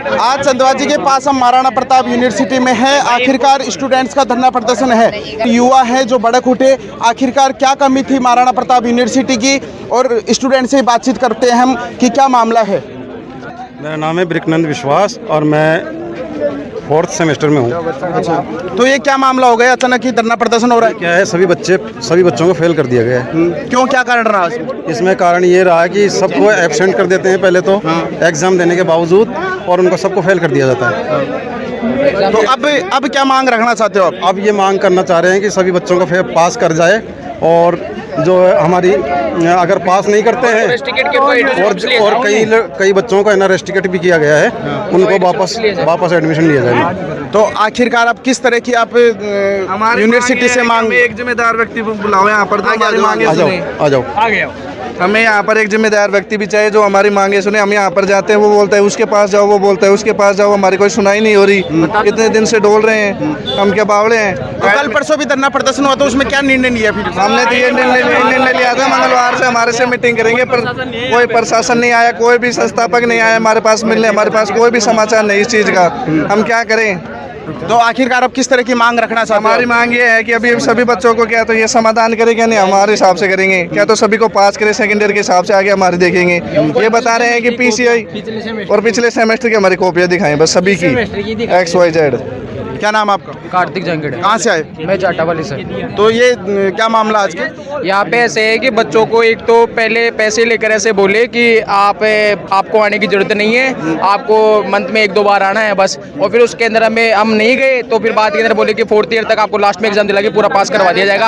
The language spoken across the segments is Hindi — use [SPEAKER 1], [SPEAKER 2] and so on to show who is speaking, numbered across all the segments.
[SPEAKER 1] आज चंदवाजी के पास हम महाराणा प्रताप यूनिवर्सिटी में है। आखिरकार स्टूडेंट्स का धरना प्रदर्शन है। युवा है जो भड़क उठे। आखिरकार क्या कमी थी महाराणा प्रताप यूनिवर्सिटी की, और स्टूडेंट से बातचीत करते हैं हम कि क्या मामला है।
[SPEAKER 2] मेरा नाम है ब्रिकनंद विश्वास और मैं 4th सेमेस्टर में हूँ।
[SPEAKER 1] अच्छा, तो ये क्या मामला हो गया, अचानक ही धरना प्रदर्शन हो रहा है?
[SPEAKER 2] क्या है, सभी बच्चों को फेल कर दिया गया है।
[SPEAKER 1] क्यों, क्या कारण रहा इसमें?
[SPEAKER 2] इसमें कारण ये रहा है कि सबको एब्सेंट कर देते हैं पहले तो एग्ज़ाम देने के बावजूद, और उनको सबको फेल कर दिया जाता है।
[SPEAKER 1] तो अब क्या मांग रखना चाहते हो आप?
[SPEAKER 2] अब ये मांग करना चाह रहे हैं कि सभी बच्चों को पास कर जाए, और जो हमारी अगर पास नहीं करते हैं और कई बच्चों को रेस्ट टिकट भी किया गया है, उनको वापस एडमिशन लिया जाएगा।
[SPEAKER 1] तो आखिरकार आप किस तरह की आप यूनिवर्सिटी से मांग?
[SPEAKER 3] एक जिम्मेदार व्यक्ति बुलाओ यहाँ पर,
[SPEAKER 2] आ जाओ।
[SPEAKER 3] हमें यहाँ पर एक जिम्मेदार व्यक्ति भी चाहिए जो हमारी मांगे सुने। हम यहाँ पर जाते हैं, वो बोलता है उसके पास जाओ, वो बोलता है उसके पास जाओ, हमारी कोई सुनाई नहीं हो रही। कितने दिन से डोल रहे हैं, हम क्या बावड़े हैं?
[SPEAKER 1] तो कल परसों भी धरना प्रदर्शन हुआ, तो उसमें क्या निर्णय लिया फिर?
[SPEAKER 3] हमने तो ये निर्णय लिया था मंगलवार से हमारे से मीटिंग करेंगे, पर कोई प्रशासन नहीं आया, कोई भी संस्थापक नहीं आया हमारे पास मिलने। हमारे पास कोई भी समाचार नहीं इस चीज़ का, हम क्या करें?
[SPEAKER 1] तो आखिरकार आप किस तरह की मांग रखना चाहते हो?
[SPEAKER 3] हमारी मांग ये है कि अभी सभी बच्चों को क्या तो ये समाधान करेंगे, नहीं हमारे हिसाब से करेंगे, क्या तो सभी को पास करें सेकंड ईयर के हिसाब से, आगे हमारे देखेंगे। ये बता रहे हैं कि PCI और पिछले सेमेस्टर की हमारी कॉपियाँ दिखाएं बस सभी की XYZ।
[SPEAKER 1] क्या नाम आपका?
[SPEAKER 4] कार्तिक जंगड़।
[SPEAKER 1] कहाँ से आए?
[SPEAKER 4] मैं जाटावाली से।
[SPEAKER 1] तो ये क्या मामला आज के?
[SPEAKER 4] यहाँ पे ऐसे है कि बच्चों को एक तो पहले पैसे लेकर ऐसे बोले कि आपको आने की जरूरत नहीं है, आपको मंथ में 1-2 बार आना है बस, और फिर उसके अंदर हम नहीं गए, तो फिर बाद के अंदर बोले कि 4th ईयर तक आपको लास्ट में एग्जाम दिला के पूरा पास करवा दिया जाएगा।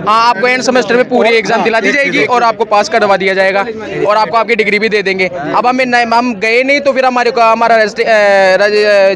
[SPEAKER 4] हाँ, आपको एंड सेमेस्टर में पूरी एग्जाम दिला दी जाएगी और आपको पास करवा दिया जाएगा, और आपको आपकी डिग्री भी दे देंगे। अब हम गए नहीं, तो फिर हमारा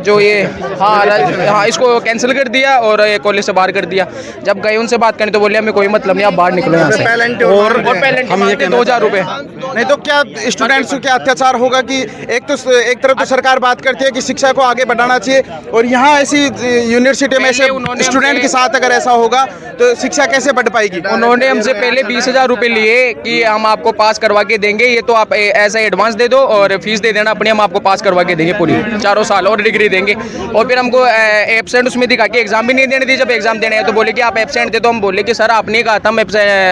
[SPEAKER 4] जो ये हाँ इसको कैंसिल कर दिया और कॉलेज से बाहर कर दिया। जब गए उनसे बात करने तो बोले हमें कोई मतलब नहीं, आप बाहर निकलो यहाँ से। और पेनल्टी हम ये 2000 रुपये।
[SPEAKER 1] नहीं तो क्या स्टूडेंट्स को क्या अत्याचार होगा कि एक तरफ तो सरकार बात करती है कि शिक्षा को आगे बढ़ाना चाहिए, और यहाँ ऐसी यूनिवर्सिटी में ऐसे स्टूडेंट के साथ अगर ऐसा होगा तो शिक्षा कैसे बढ़ पाएगी?
[SPEAKER 4] उन्होंने हमसे पहले 20,000 रुपये लिए कि हम आपको पास करवा के देंगे, ये तो आप ऐसा एडवांस दे दो और फीस दे देना अपनी, हम आपको पास करवा के देंगे पूरी 4 साल और डिग्री देंगे। और फिर हमको एब्सेंट उसमें दिखा के एग्जाम भी नहीं देने दी। जब एग्जाम देने हैं तो बोले कि आप एब्सेंट दे दो। हम बोले कि सर आपने कहा था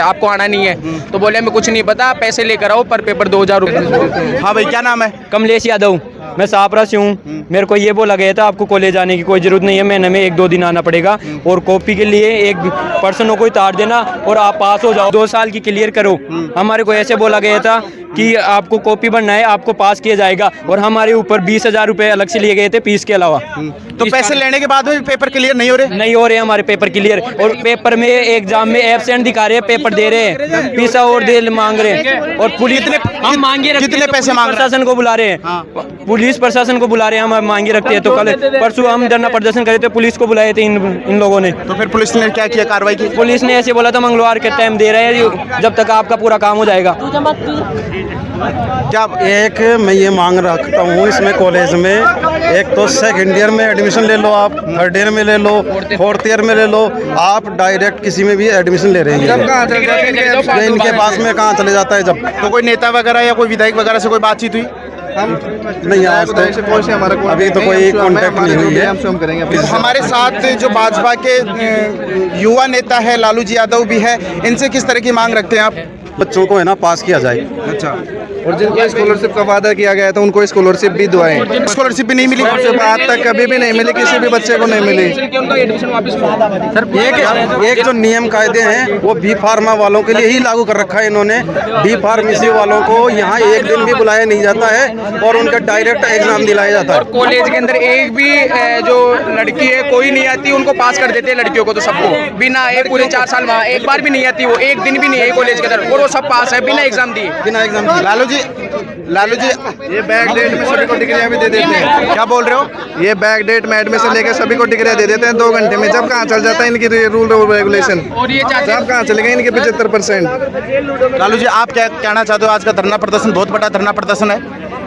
[SPEAKER 4] आपको आना नहीं है, तो बोले हमें कुछ नहीं पता, पैसे लेकर आओ, पर पेपर 2000 रुपये।
[SPEAKER 1] हाँ भाई, क्या नाम है?
[SPEAKER 5] कमलेश यादव। मैं सापरा से हूँ। मेरे को ये बोला गया था आपको कॉलेज आने की कोई ज़रूरत नहीं है, महीने में 1-2 दिन आना पड़ेगा, और कॉपी के लिए एक पर्सन को उतार देना और आप पास हो जाओ, 2 साल की क्लियर करो। हमारे को ऐसे बोला गया था कि आपको कॉपी बनना है, आपको पास किया जाएगा, और हमारे ऊपर 20,000 रुपये अलग से लिए गए थे फीस के अलावा।
[SPEAKER 1] तो पैसे लेने के बाद में पेपर क्लियर नहीं हो रहे?
[SPEAKER 5] हमारे पेपर क्लियर, और पेपर में एग्जाम में एब्सेंट दिखा रहे हैं, पेपर दे रहे हैं, पैसा और दे मांग रहे हैं, और पुलिस हम मांगे
[SPEAKER 1] कितने पैसे मांग रहे हैं?
[SPEAKER 5] प्रशासन को बुला रहे हैं, पुलिस प्रशासन को बुला रहे हैं, हम मांगे रखते हैं। तो कल परसों हम धरना प्रदर्शन करे थे, पुलिस को बुलाए थे इन लोगों ने।
[SPEAKER 1] तो फिर पुलिस ने क्या किया, कार्रवाई की?
[SPEAKER 5] पुलिस ने ऐसे बोला था मंगलवार के टाइम दे रहे हैं, जब तक आपका पूरा काम हो जाएगा।
[SPEAKER 1] क्या
[SPEAKER 2] एक मैं ये मांग रखता हूँ इसमें कॉलेज में, एक तो सेकंड ईयर में एडमिशन ले लो, आप 3rd ईयर में ले लो, 4th ईयर में ले लो, आप डायरेक्ट किसी में भी एडमिशन ले रहे हैं। इनके पास में कहाँ चले जाता है जब?
[SPEAKER 1] तो कोई नेता वगैरह या कोई विधायक वगैरह से कोई बातचीत हुई?
[SPEAKER 2] नहीं, आज तो अभी तो कोई कांटेक्ट नहीं हुई है।
[SPEAKER 1] हमारे साथ जो भाजपा के युवा नेता है लालू जी यादव भी है, इनसे किस तरह की मांग रखते हैं आप?
[SPEAKER 2] बच्चों को पास किया जाए।
[SPEAKER 1] अच्छा,
[SPEAKER 3] और जिनको स्कॉलरशिप का वादा किया गया था उनको स्कॉलरशिप भी दुआएं।
[SPEAKER 1] स्कॉलरशिप भी नहीं मिली?
[SPEAKER 3] आज तक कभी भी नहीं मिली, किसी भी बच्चे को नहीं मिली।
[SPEAKER 2] एक जो नियम कायदे हैं वो बी फार्मा वालों के लिए ही लागू कर रखा है इन्होंने। बी फार्मेसी वालों को यहाँ एक दिन भी बुलाया नहीं जाता है और उनका डायरेक्ट एग्जाम दिलाया जाता है।
[SPEAKER 4] और कॉलेज के अंदर एक भी जो लड़की है कोई नहीं आती, उनको पास कर देते हैं लड़कियों को, तो सबको बिना एक पूरे 4 साल वहाँ एक बार भी नहीं आती, वो एक दिन भी नहीं है कॉलेज के अंदर, और वो सब पास है बिना एग्जाम दिए।
[SPEAKER 1] लालू जी
[SPEAKER 3] ये बैक डेट में सभी को डिग्रियां भी दे देते हैं।
[SPEAKER 1] क्या बोल रहे हो?
[SPEAKER 3] ये बैक डेट में एडमिशन लेकर सभी को डिग्रियां दे देते हैं 2 घंटे में। जब कहाँ चल जाता है इनकी रूल रेगुलेशन, जब कहाँ चलेगा इनके 75%।
[SPEAKER 1] लालू जी, आप क्या कहना चाहते हो? आज का धरना प्रदर्शन बहुत बड़ा धरना प्रदर्शन है।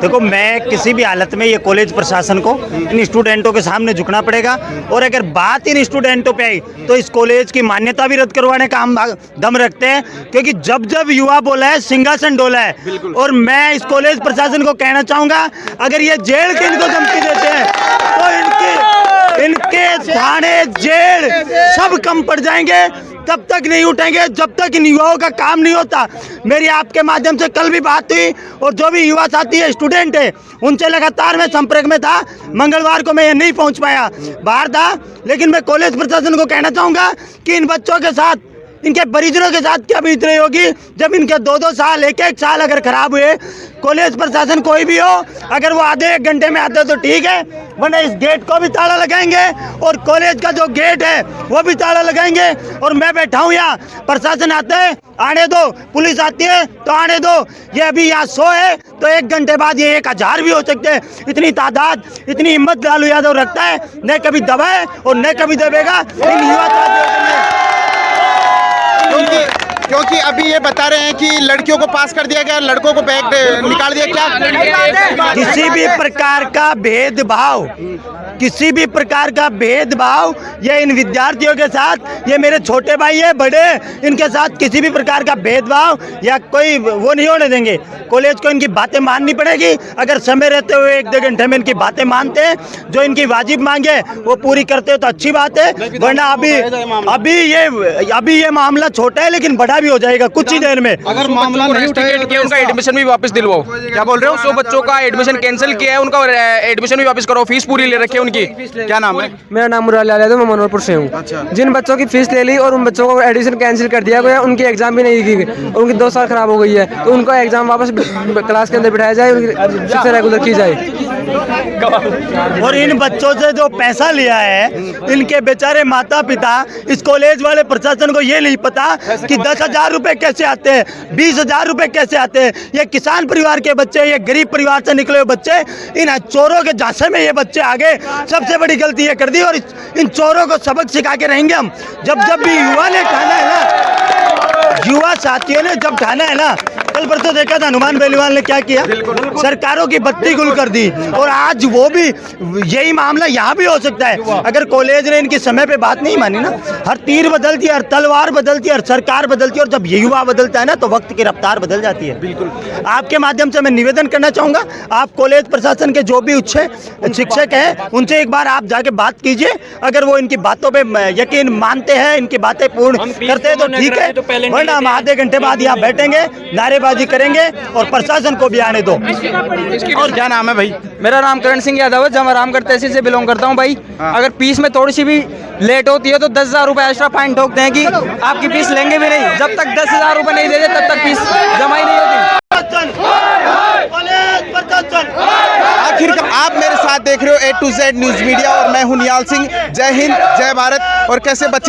[SPEAKER 6] देखो मैं किसी भी हालत में ये कॉलेज प्रशासन को इन स्टूडेंटों के सामने झुकना पड़ेगा, और अगर बात इन स्टूडेंटों पे आई तो इस कॉलेज की मान्यता भी रद्द करवाने का हम दम रखते हैं, क्योंकि जब जब युवा बोला है सिंहासन डोला है। और मैं इस कॉलेज प्रशासन को कहना चाहूँगा, अगर ये जेल की इनको धमकी देते हैं तो इनके थाने जेल सब कम पड़ जाएंगे, तब तक नहीं उठेंगे जब तक इन युवाओं का काम नहीं होता। मेरी आपके माध्यम से कल भी बात हुई, और जो भी युवा साथी है, स्टूडेंट है, उनसे लगातार मैं संपर्क में था। मंगलवार को मैं ये नहीं पहुंच पाया, बाहर था, लेकिन मैं कॉलेज प्रशासन को कहना चाहूँगा कि इन बच्चों के साथ, इनके परिजनों के साथ क्या बीत रही होगी जब इनके 2-2 साल, 1-1 साल अगर खराब हुए। कॉलेज प्रशासन कोई भी हो, अगर वो आधे 1 घंटे में आते तो ठीक है, वरना इस गेट को भी ताला लगाएंगे और कॉलेज का जो गेट है वो भी ताला लगाएंगे। और मैं बैठा हूँ यहाँ, प्रशासन आता है आने दो, पुलिस आती है तो आने दो। ये अभी यहाँ 100 है तो 1 घंटे बाद ये 1000 भी हो सकते हैं। इतनी तादाद, इतनी हिम्मत लालू यादव रखता है, न कभी दबाए और न कभी दबेगा इन युवा साथियों के।
[SPEAKER 1] क्योंकि अभी ये बता रहे हैं कि लड़कियों को पास कर दिया गया, लड़कों को बैग निकाल दिया। क्या
[SPEAKER 6] किसी भी प्रकार का भेदभाव, किसी भी प्रकार का भेदभाव ये इन विद्यार्थियों के साथ, ये मेरे छोटे भाई है, बड़े, इनके साथ किसी भी प्रकार का भेदभाव या कोई वो नहीं होने देंगे। कॉलेज को इनकी बातें माननी पड़ेगी। अगर समय रहते हुए 1-2 घंटे में इनकी बातें मानते हैं, जो इनकी वाजिब मांगे वो पूरी करते हो तो अच्छी बात है, वरना अभी ये मामला छोटा है लेकिन बड़ा भी हो जाएगा कुछ ही देर में।
[SPEAKER 4] अगर मामला नहीं उठाया, उनका एडमिशन भी वापस दिलवाओ। क्या बोल रहे हो? 100 बच्चों का एडमिशन कैंसिल किया है, उनका एडमिशन भी वापस करो, फीस पूरी ले रखी है उनकी।
[SPEAKER 1] क्या नाम है?
[SPEAKER 7] मेरा नाम मुराद यादव, मैं मनोहरपुर से हूँ। जिन बच्चों की फीस ले ली और उन बच्चों को एडमिशन कैंसिल कर दिया गया, उनकी एग्जाम भी नहीं की गई, उनकी 2 साल खराब हो गई है, तो उनको एग्जाम वापस क्लास के अंदर बिठाया जाए, उनकी शिक्षा रेगुलर की जाए।
[SPEAKER 6] और इन बच्चों से जो पैसा लिया है, इनके बेचारे माता पिता, इस कॉलेज वाले प्रशासन को ये नहीं पता कि 10,000 रुपए कैसे आते हैं, 20,000 रुपए कैसे आते हैं। ये किसान परिवार के बच्चे, ये गरीब परिवार से निकले हुए बच्चे, इन चोरों के झांसे में ये बच्चे आ गए। सबसे बड़ी गलती ये कर दी, और इन चोरों को सबक सिखा के रहेंगे हम। जब भी युवा ने ठाना है ना, युवा साथियों ने जब ठाना है ना, कल परसों देखा था हनुमान बेलीवाल ने क्या किया, सरकारों की बत्ती गुल कर दी। और आज वो भी, यही मामला यहाँ भी हो सकता है अगर कॉलेज ने इनकी समय पे बात नहीं मानी ना। हर तीर बदलती है, हर तलवार बदलती है, हर सरकार बदलती है, और जब ये युवा बदलता है ना तो वक्त की रफ्तार बदल जाती है। बिल्कुल आपके माध्यम से मैं निवेदन करना चाहूँगा, आप कॉलेज प्रशासन के जो भी उच्च शिक्षक हैं उनसे एक बार आप जाके बात कीजिए। अगर वो इनकी बातों पे यकीन मानते हैं, इनकी बातें पूर्ण करते हैं तो ठीक है, वरना हम आधे घंटे बाद यहाँ बैठेंगे, नारेबाजी करेंगे और प्रशासन को भी आने दो।
[SPEAKER 1] और क्या नाम है भाई?
[SPEAKER 7] मेरा नाम करण सिंह यादव है, जमारामगढ़ तहसील से बिलोंग करता हूँ भाई। अगर फीस में थोड़ी सी भी लेट होती है तो 10,000 रुपये एक्स्ट्रा फाइन ठोकते हैं कि आपकी फीस लेंगे भी नहीं। जब तक 10,000 रुपये नहीं दे तब तक फीस जमा ही नहीं होती।
[SPEAKER 1] आखिर आप मेरे साथ देख रहे हो A to Z news media, और मैं हूं निहाल सिंह। जय हिंद, जय भारत। और कैसे बच्चे